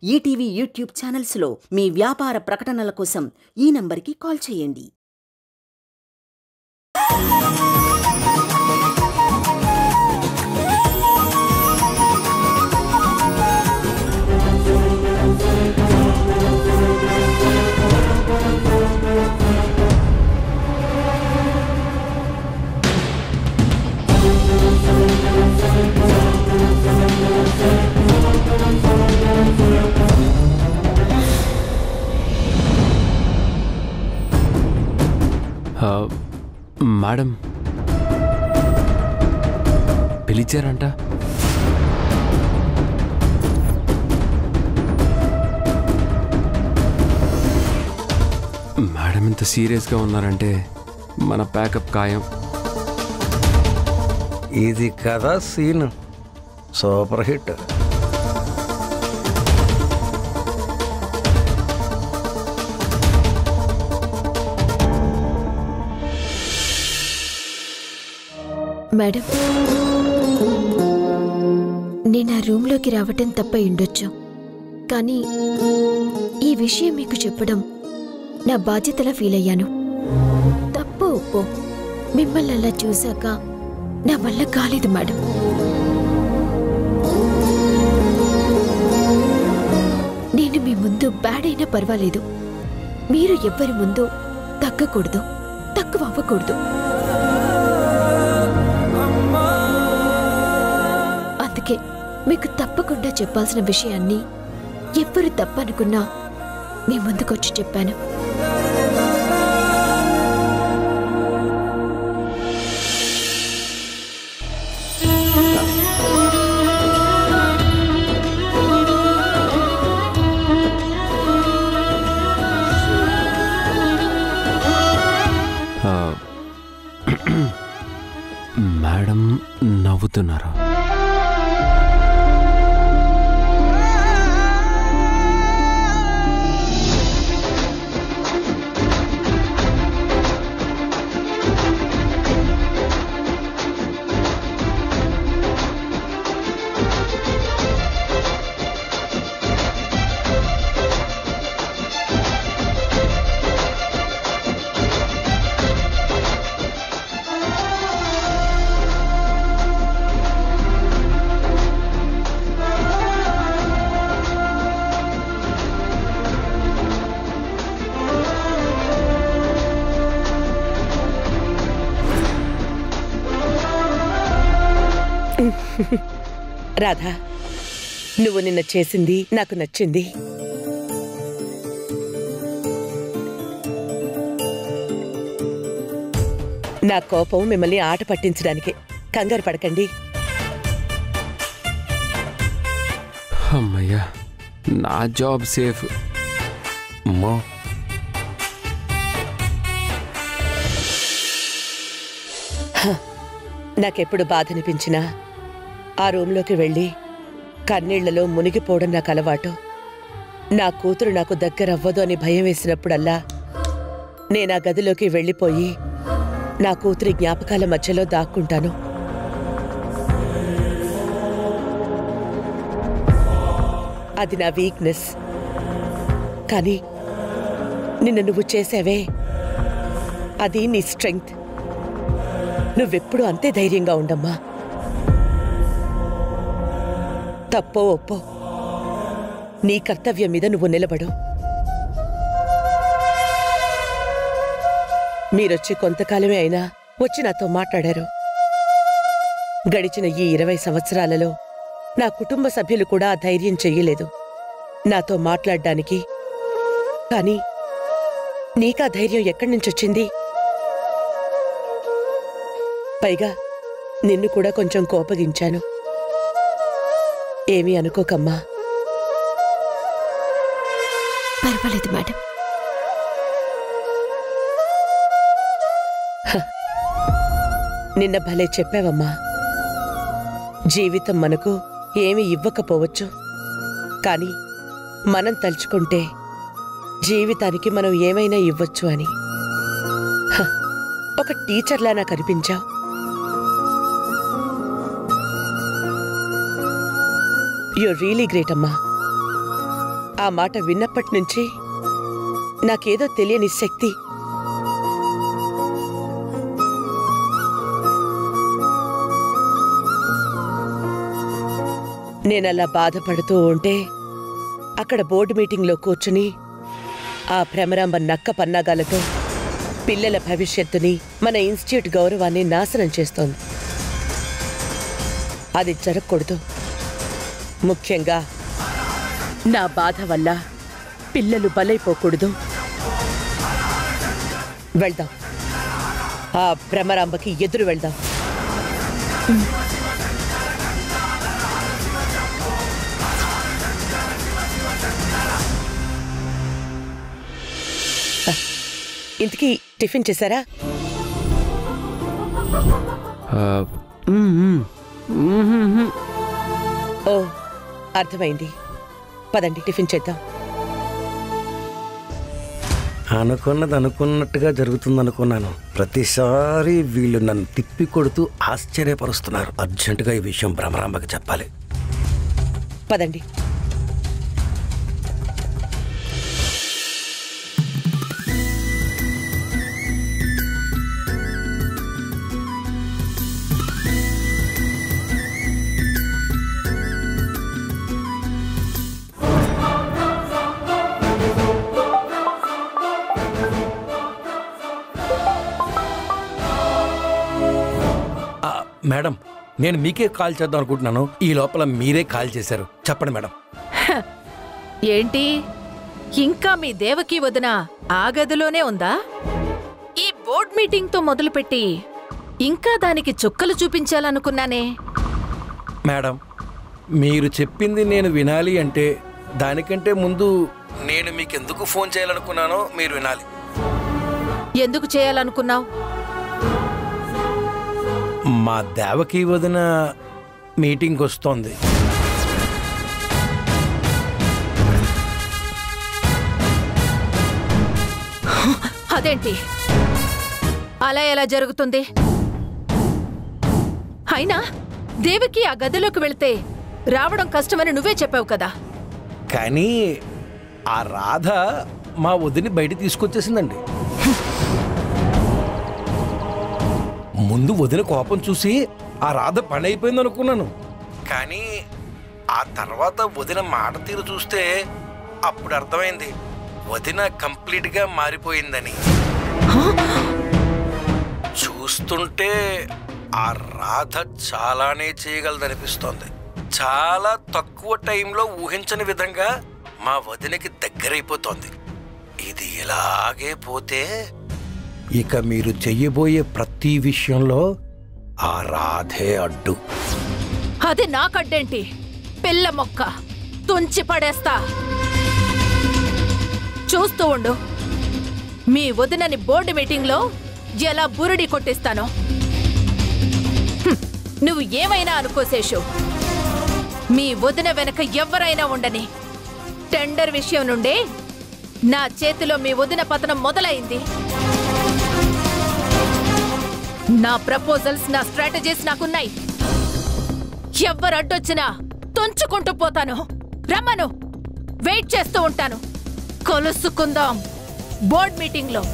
ETV YouTube ఛానల్స్లో మీ వ్యాపార ప్రకటనల కోసం ఈ నంబర్కి కాల్ చేయండి. మేడం పిలిచారంట. మేడం ఇంత సీరియస్గా ఉన్నారంటే మన ప్యాకప్ ఖాయం. ఇది కదా సీన్, సూపర్ హిట్. మేడం, నేను ఆ రూమ్లోకి రావటం తప్ప ఉండొచ్చు, కానీ ఈ విషయం మీకు చెప్పడం నా బాధ్యతలా ఫీల్ అయ్యాను. తప్పు ఒప్పో మిమ్మల్ని అలా చూశాక నా వల్ల కాలేదు మేడం. నేను మీ ముందు బ్యాడ్ అయినా పర్వాలేదు, మీరు ఎవ్వరి ముందు తగ్గకూడదు, తక్కువ అవ్వకూడదు. అందుకే మీకు తప్పకుండా చెప్పాల్సిన విషయాన్ని ఎవ్వరు తప్పనుకున్నా మీ ముందుకొచ్చి చెప్పాను. మేడం నవ్వుతున్నారా? రాధా, నువ్వు నిన్న చేసింది నాకు నచ్చింది. నా కోపం మిమ్మల్ని ఆట పట్టించడానికే. కంగారు పడకండి. అమ్మయ్యా, నా జాబ్ సేఫ్. అమ్మో, నాకెప్పుడు బాధ అనిపించినా ఆ రూంలోకి వెళ్ళి కన్నీళ్లలో మునిగిపోవడం నాకు అలవాటు. నా కూతురు నాకు దగ్గరవ్వదు అని భయం వేసినప్పుడల్లా నేను ఆ గదిలోకి వెళ్ళిపోయి నా కూతురి జ్ఞాపకాల మధ్యలో దాక్కుంటాను. అది నా వీక్నెస్. కానీ నిన్న నువ్వు చేసావే, అది నీ స్ట్రెంగ్త్. నువ్వెప్పుడు అంతే ధైర్యంగా ఉండమ్మా. తప్పో ఒప్పో నీ కర్తవ్యం మీద నువ్వు నిలబడు. మీరొచ్చి కొంతకాలమే అయినా వచ్చి నాతో మాట్లాడారు. గడిచిన ఈ 20 సంవత్సరాలలో నా కుటుంబ సభ్యులు కూడా ఆ ధైర్యం చెయ్యలేదు నాతో మాట్లాడ్డానికి. కానీ నీకా ధైర్యం ఎక్కడి నుంచొచ్చింది? పైగా నిన్ను కూడా కొంచెం కోపగించాను. ఏమీ అనుకోకమ్మా. పర్వాలేదు మేడం. నిన్న భలే చెప్పావమ్మా. జీవితం మనకు ఏమీ ఇవ్వకపోవచ్చు, కానీ మనం తలుచుకుంటే జీవితానికి మనం ఏమైనా ఇవ్వచ్చు అని. ఒక టీచర్లా నాకు అనిపించావు. You're really great, అమ్మా. ఆ మాట విన్నప్పటి నుంచి నాకేదో తెలియని శక్తి నేనలా బాధపడుతూ ఉంటే అక్కడ బోర్డు మీటింగ్లో కూర్చుని ఆ భ్రమరాంబ నక్క పన్నాగాలతో పిల్లల భవిష్యత్తుని మన ఇన్స్టిట్యూట్ గౌరవాన్ని నాశనం చేస్తోంది. అది జరగకూడదు. ముఖ్యంగా నా బాధ వల్ల పిల్లలు బలైపోకూడదు. వెళ్దాం, ఆ భ్రమరాంబకి ఎదురు వెళ్దాం. ఇంతకీ టిఫిన్ చేశారా? ఓ, అర్థమైంది. పదండి టిఫిన్ చేద్దాం. అనుకున్నది అనుకున్నట్టుగా జరుగుతుందనుకున్నాను. ప్రతిసారి వీళ్ళు నన్ను తిప్పి కొడుతూ ఆశ్చర్యపరుస్తున్నారు. అర్జెంటుగా ఈ విషయం భ్రమరాంబకి చెప్పాలి. పదండి. మేడం, నేను మీకే కాల్ చేద్దాం అనుకుంటున్నాను. ఈ లోపల మీరే కాల్ చేశారు. చెప్పండి మేడం. ఏంటి, ఇంకా మీ దేవకి వదిన ఆ గదిలోనే ఉందా? ఈ బోర్డ్ మీటింగ్తో మొదలుపెట్టి ఇంకా దానికి చుక్కలు చూపించాలనుకున్నానే. మేడం, మీరు చెప్పింది నేను వినాలి అంటే దానికంటే ముందు నేను మీకెందుకు ఫోన్ చేయాలనుకున్నానో మీరు వినాలి. ఎందుకు చేయాలనుకున్నావు? మా దేవకి వదిన మీటింగ్కి వస్తోంది. అదేంటి, అలా ఎలా జరుగుతుంది? అయినా దేవకి ఆ గదిలోకి వెళ్తే రావడం కష్టమని నువ్వే చెప్పావు కదా. కానీ ఆ రాధ మా వదిని బయట తీసుకొచ్చేసిందండి. ముందు వదిన కోపం చూసి ఆ రాధ పని అయిపోయింది అనుకున్నాను. కానీ ఆ తర్వాత వదిన మాట తీరు చూస్తే అప్పుడు అర్థమైంది వదిన కంప్లీట్గా మారిపోయిందని. చూస్తుంటే ఆ రాధ చాలానే చేయగలదనిపిస్తోంది. చాలా తక్కువ టైంలో ఊహించని విధంగా మా వదినకి దగ్గరైపోతోంది. ఇది ఇలాగే పోతే ఇక మీరు చెయ్యబోయే ప్రతి విషయంలో ఆ రాధే అడ్డు. అది నాకడ్డేంటి? పిల్ల మొక్క తుంచి పడేస్తా. చూస్తూ ఉండు, మీ వదినని బోర్డు మీటింగ్లో ఎలా బురుడి కొట్టిస్తానో. నువ్వు ఏమైనా అనుకో శేషు, మీ వదిన వెనక ఎవరైనా ఉండని టెండర్ విషయం నుండే నా చేతిలో మీ వదిన పతనం మొదలైంది. నా ప్రపోజల్స్, నా స్ట్రాటజీస్ నాకున్నాయి. ఎవ్వరు అడ్డొచ్చినా తుంచుకుంటూ పోతాను. రమ్మను, వెయిట్ చేస్తూ ఉంటాను. కలుసుకుందాం బోర్డ్ మీటింగ్లో.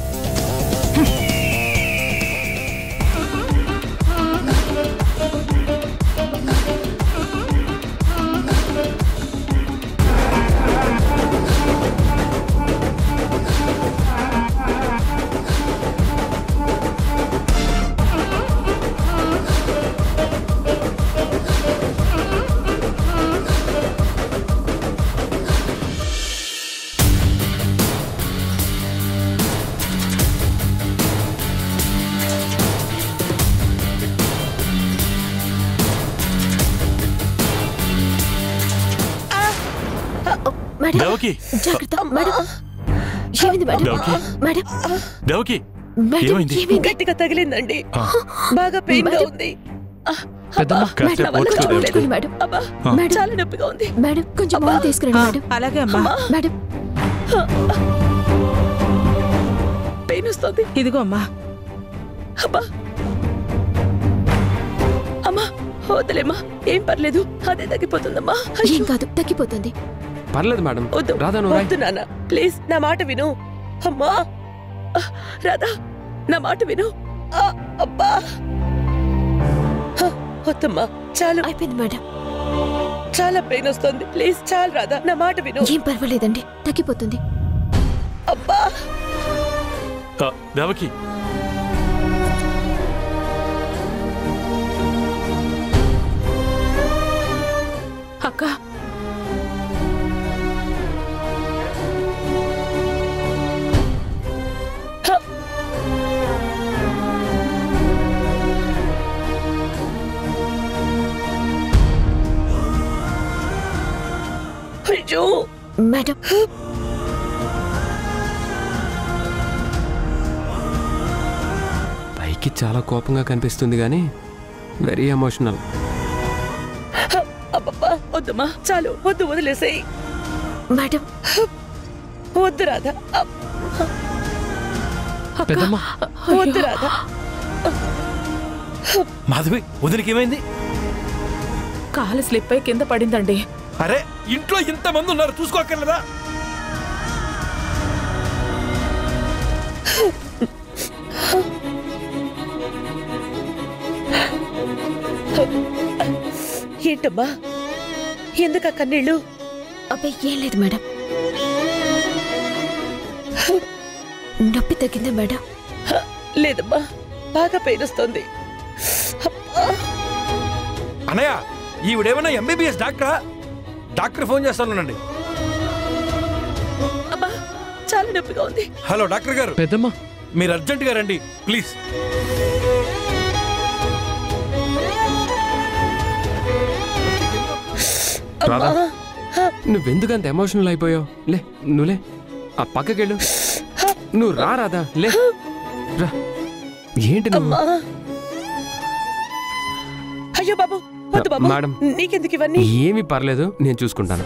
దేవకి, జాగ్రత్త మేడం. ఏమైంది మేడం? మేడం, దేవకి, మేడం, ఏమైంది? గట్టిగా తగిలిందండి. బాగా పెయిన్ గా ఉంది. మేడం, చాలా నొప్పిగా ఉంది. మేడం కొంచెం బాగా తీసుకురండి మేడం. అలాగే అమ్మా. మేడం, పెయిన్ వస్తుంది. ఇదిగో అమ్మా. అబ్బా, అమ్మా వదిలేమ్మా, ఏం పర్లేదు, అదే తగ్గిపోతుందమ్మా. ఏం కాదు, తగ్గిపోతుంది. పర్లేదు మేడం. వద్దు రాధా నువ్వు రాయ్. వద్దు నాన్న, ప్లీజ్ నా మాట విను. అమ్మా రాధా, నా మాట విను. అబ్బా వద్దమ్మా, చాలు. అయిపోయింది మేడం. చాలా పెయిన్ వస్తుంది. ప్లీజ్ చాలు రాధా, నా మాట విను. ఏం పర్వాలేదండి, తగ్గిపోతుంది. అబ్బా దేవకి, అక్క, అయ్యో మేడం, పైకి చాలా కోపంగా కనిపిస్తుంది కానీ వెరీ ఎమోషనల్. అబ్బబ్బా వద్దమ్మా, చాలు, వద్దు, వదిలేసేయి. మేడం, వద్దు రాధా, పెద్దమ్మా, వద్దు రాధా. మాధవి, వదినకి ఏమైంది? కాలు స్లిప్ అయి కింద పడిందండి. అరే, ఇంట్లో ఇంతమంది ఉన్నారు, చూసుకోకర్లేదా? ఏంటమ్మా, ఎందుకు కన్నీళ్ళు? అబ్బాయి ఏం లేదు మేడం. నొప్పి తగ్గిందా మేడం? లేదమ్మా, బాగా పెయిన్ వస్తుంది. అనయ్య, ఈవిడేమన్నా ఎంబీబీఎస్ డాక్టరా? డాక్టర్ ఫోన్ చేస్తానండి. అబ్బా చాలా నొప్పిగా ఉంది. హలో డాక్టర్ గారు, పెద్దమ్మా, మీరు అర్జెంటుగా రండి ప్లీజ్. రాధా, నువ్వెందుకంత ఎమోషనల్ అయిపోయావు? లే నువ్వులే, ఆ పక్కకెళ్ళు. నువ్వు రా రాధా, లే రా. ఏంటి నువ్వు? అయ్యో బాబు, వద్దు బాబు. మేడం, నీకెందుకు ఇవన్నీ? ఏమీ పర్లేదు, నేను చూసుకుంటాను.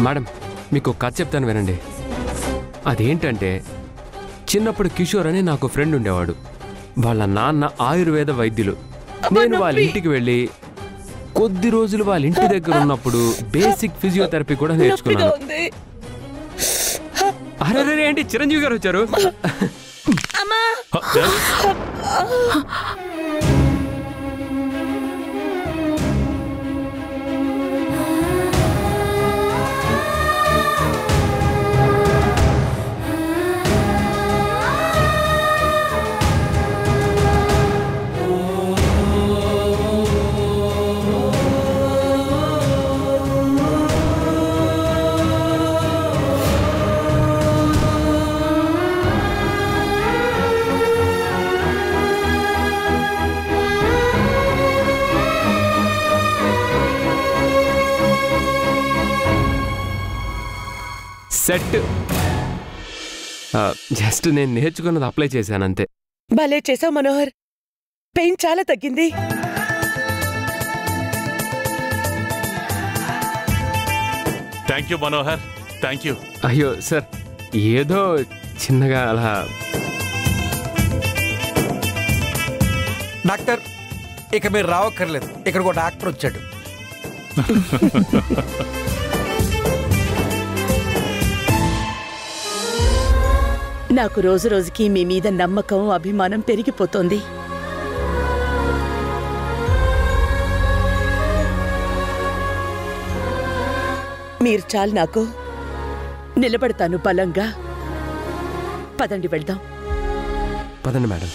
మేడం, మీకు కథ చెప్తాను వినండి. అదేంటంటే, చిన్నప్పుడు కిషోర్ అని నాకు ఫ్రెండ్ ఉండేవాడు. వాళ్ళ నాన్న ఆయుర్వేద వైద్యులు. నేను వాళ్ళ ఇంటికి వెళ్ళి కొద్ది రోజులు వాళ్ళ ఇంటి దగ్గర ఉన్నప్పుడు బేసిక్ ఫిజియోథెరపీ కూడా నేర్చుకున్నాను. అరే ఏంటి, చిరంజీవి గారు వచ్చారు. సెట్. జస్ట్ నేను నేర్చుకున్నది అప్లై చేశాను అంతే. భలే చేసావు మనోహర్, పెయిన్ చాలా తగ్గింది. Thank you Manohar, thank you. అయ్యో సార్, ఏదో చిన్నగా అలా. డాక్టర్, ఇక మీరు రావక్కర్లేదు, ఇక్కడికి ఒక డాక్టర్ వచ్చాడు. నాకు రోజు రోజుకి మీ మీద నమ్మకం, అభిమానం పెరిగిపోతోంది. మీరు చాలు నాకు. నిలబడతాను బలంగా. పదండి వెళ్దాం. పదండి మేడం.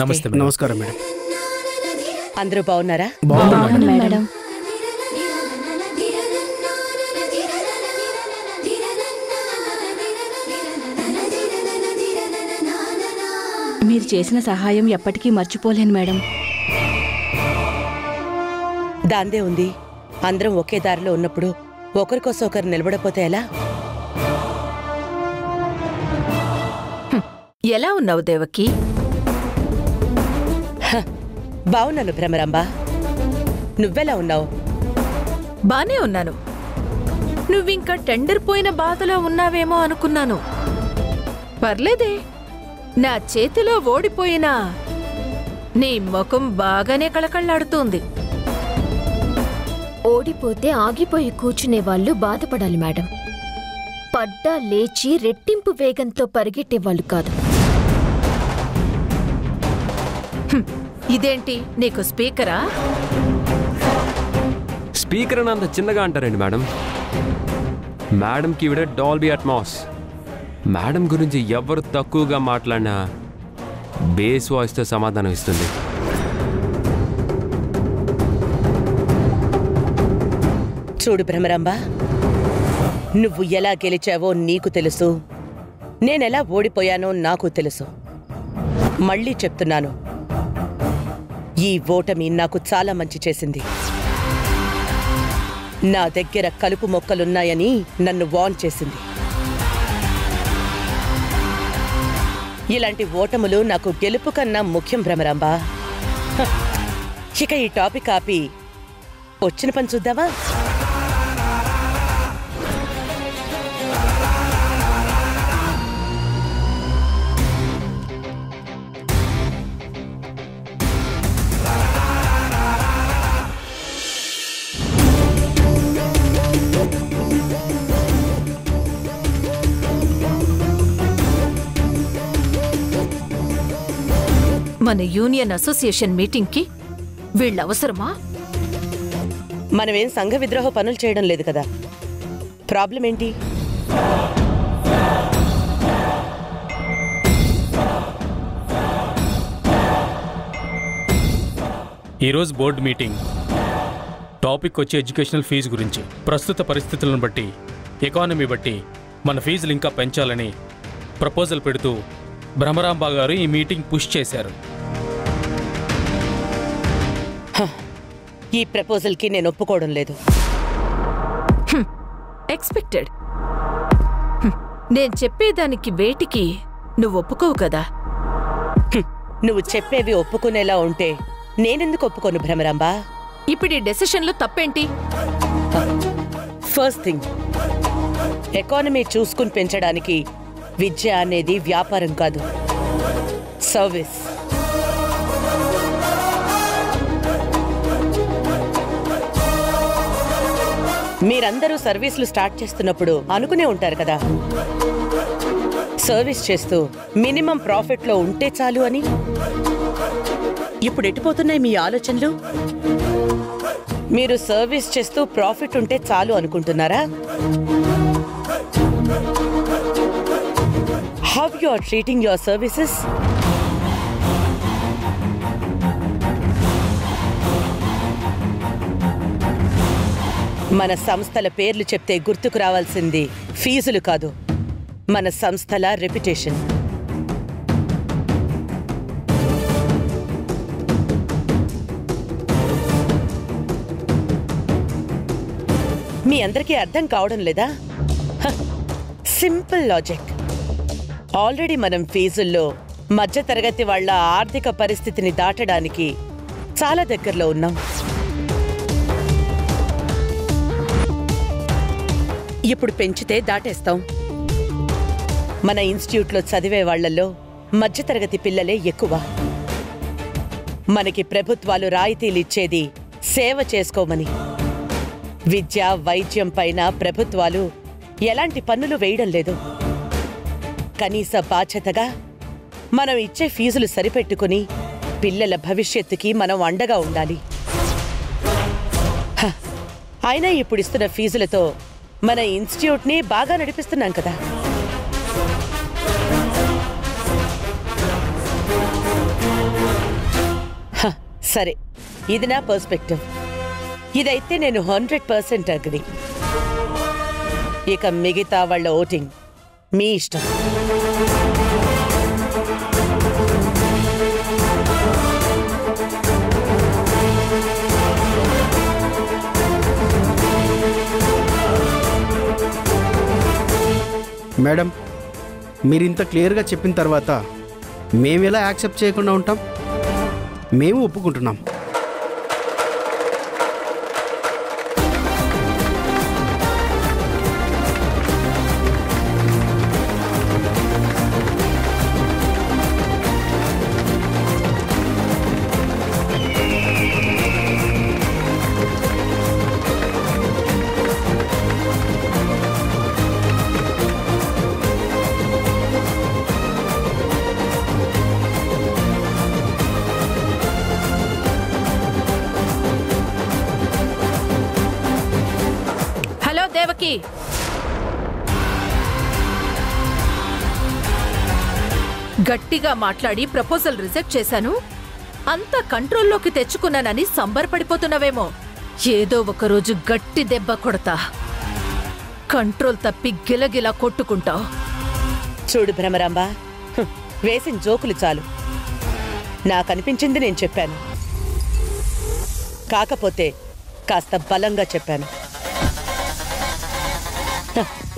నమస్తే. నమస్కారం మేడం. అందరూ బాగున్నారా? మేడం. మీరు చేసిన సహాయం ఎప్పటికీ మర్చిపోలేను మేడం. దాందే ఉంది. అందరం ఒకే దారిలో ఉన్నప్పుడు ఒకరికోసం ఒకరు నిలబడపోతే ఎలా? ఎలా ఉన్నావు దేవకి? బావున్నాను భ్రమరాంబ. నువ్వెలా ఉన్నావు? బానే ఉన్నాను. నువ్వింకా టెండర్ పోయిన బాధలో ఉన్నావేమో అనుకున్నాను. పర్లేదే, నా చేతిలో ఓడిపోయినా నీ ముఖం బాగానే కళకళ్ళాడుతోంది. ఓడిపోతే ఆగిపోయి కూర్చునే వాళ్ళు బాధపడాలి మేడం. పడ్డా లేచి రెట్టింపు వేగంతో పరిగెట్టేవాళ్ళు కాదు. ఇదేంటి నీకు స్పీకరా? స్పీకర్ అని అంత చిన్నగా అంటారండి మేడం. మేడంకి ఇవిడ డాల్బీ అట్మాస్. మేడం గురించి ఎవరు తక్కువగా మాట్లాడినా బేస్ వాయిస్తో సమాధానం ఇస్తుంది. చూడు భ్రమరాంబ, నువ్వు ఎలా గెలిచావో నీకు తెలుసు, నేనెలా ఓడిపోయానో నాకు తెలుసు. మళ్ళీ చెప్తున్నాను, ఈ ఓటమి నాకు చాలా మంచి చేసింది. నా దగ్గర కలుపు మొక్కలున్నాయని నన్ను వార్న్ చేసింది. ఇలాంటి ఓటములు నాకు గెలుపు కన్నా ముఖ్యం భ్రమరాంబ. ఇక ఈ టాపిక్ ఆపి వచ్చిన పని చూద్దావా? మన యూనియన్ అసోసియేషన్ మీటింగ్కి వీళ్ళవసరమా? మనమేం సంఘ విద్రోహ పనులు చేయడం లేదు కదా. ప్రాబ్లం ఏంటి? ఈరోజు బోర్డు మీటింగ్ టాపిక్ వచ్చి ఎడ్యుకేషనల్ ఫీజు గురించి. ప్రస్తుత పరిస్థితులను బట్టి, ఎకానమీ బట్టి మన ఫీజులు ఇంకా పెంచాలని ప్రపోజల్ పెడుతూ భ్రమరాంబ గారు ఈ మీటింగ్ పుష్ చేశారు. ఈ ప్రపోజల్కి నేను ఒప్పుకోవడం లేదు. ఎక్స్పెక్టెడ్. నేను చెప్పేదానికి వేటికి నువ్వు ఒప్పుకోవు కదా. నువ్వు చెప్పేవి ఒప్పుకునేలా ఉంటే నేనెందుకు ఒప్పుకోను భ్రమరాంబ? ఇప్పుడు ఈ డెసిషన్లో తప్పేంటి? ఫస్ట్ థింగ్, ఎకానమీ చూసుకుని పెంచడానికి విద్య అనేది వ్యాపారం కాదు, సర్వీస్. మీరందరూ సర్వీసులు స్టార్ట్ చేస్తున్నప్పుడు అనుకునే ఉంటారు కదా, సర్వీస్ చేస్తూ మినిమం ప్రాఫిట్లో ఉంటే చాలు అని. ఇప్పుడు ఎటుపోతున్నాయి మీ ఆలోచనలు? మీరు సర్వీస్ చేస్తూ ప్రాఫిట్ ఉంటే చాలు అనుకుంటున్నారా? How you are treating your services? మన సంస్థల పేర్లు చెప్తే గుర్తుకు రావాల్సింది ఫీజులు కాదు, మన సంస్థల రెప్యుటేషన్. మీ అందరికీ అర్థం కావడం లేదా? Simple logic. ఆల్రెడీ మనం ఫీజుల్లో మధ్యతరగతి వాళ్ళ ఆర్థిక పరిస్థితిని దాటడానికి చాలా దగ్గరలో ఉన్నాం. ఇప్పుడు పెంచితే దాటేస్తాం. మన ఇన్స్టిట్యూట్లో చదివే వాళ్లలో మధ్యతరగతి పిల్లలే ఎక్కువ. మనకి ప్రభుత్వాలు రాయితీలు ఇచ్చేది సేవ చేసుకోమని. విద్య, వైద్యం పైన ప్రభుత్వాలు ఎలాంటి పన్నులు వేయడం లేదు. కనీస బాధ్యతగా మనం ఇచ్చే ఫీజులు సరిపెట్టుకుని పిల్లల భవిష్యత్తుకి మనం అండగా ఉండాలి. అయినా ఇప్పుడు ఇస్తున్న ఫీజులతో మన ఇన్స్టిట్యూట్ని బాగా నడిపిస్తున్నాం కదా. సరే, ఇది నా పర్స్పెక్టివ్. ఇదైతే నేను 100% అగ్రీ. ఇక మిగతా వాళ్ళ ఓటింగ్ మీ ఇష్టం. మేడం, మీరు ఇంత క్లియర్గా చెప్పిన తర్వాత మేము ఎలా యాక్సెప్ట్ చేయకుండా ఉంటాం? మేము ఒప్పుకుంటున్నాం. దేవకి, గట్టిగా మాట్లాడి ప్రపోజల్ రిజెక్ట్ చేశాను, అంతా కంట్రోల్లోకి తెచ్చుకున్నానని సంబరపడిపోతున్నావేమో. ఏదో ఒకరోజు గట్టి దెబ్బ కొడతా, కంట్రోల్ తప్పి గిలగిలా కొట్టుకుంటావు. చూడు భ్రమరాంబ, వేసిన జోకులు చాలు. నాకనిపించింది నేను చెప్పాను, కాకపోతే కాస్త బలంగా చెప్పాను.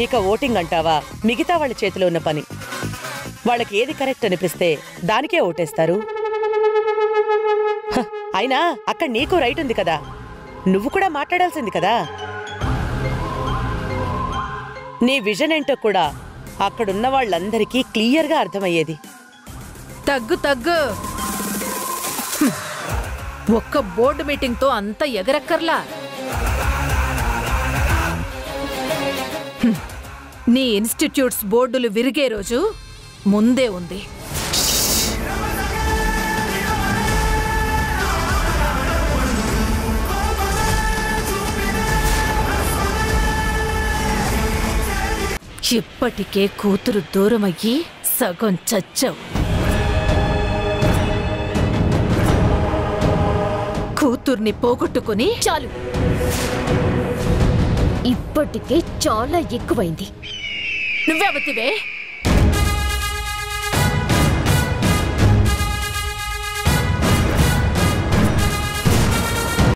ఇక ఓటింగ్ అంటావా, మిగతా వాళ్ళ చేతిలో ఉన్న పని. వాళ్ళకి ఏది కరెక్ట్ అనిపిస్తే దానికే ఓటేస్తారు. అయినా అక్కడ నీకు రైట్ ఉంది కదా, నువ్వు కూడా మాట్లాడాల్సింది కదా. నీ విజన్ ఏంటో కూడా అక్కడున్న వాళ్ళందరికీ క్లియర్గా అర్థమయ్యేది. తగ్గు తగ్గు, ఒక్క బోర్డు మీటింగ్తో అంత ఎగరక్కర్లా. నీ ఇన్స్టిట్యూట్స్ బోర్డులు విరిగే రోజు ముందే ఉంది. ఇప్పటికే కూతురు దూరమయ్యి సగం చచ్చావు. కూతుర్ని పోగొట్టుకుని చాలు, ఇప్పటికే చాలా ఎక్కువైంది. నువ్వెవతివే?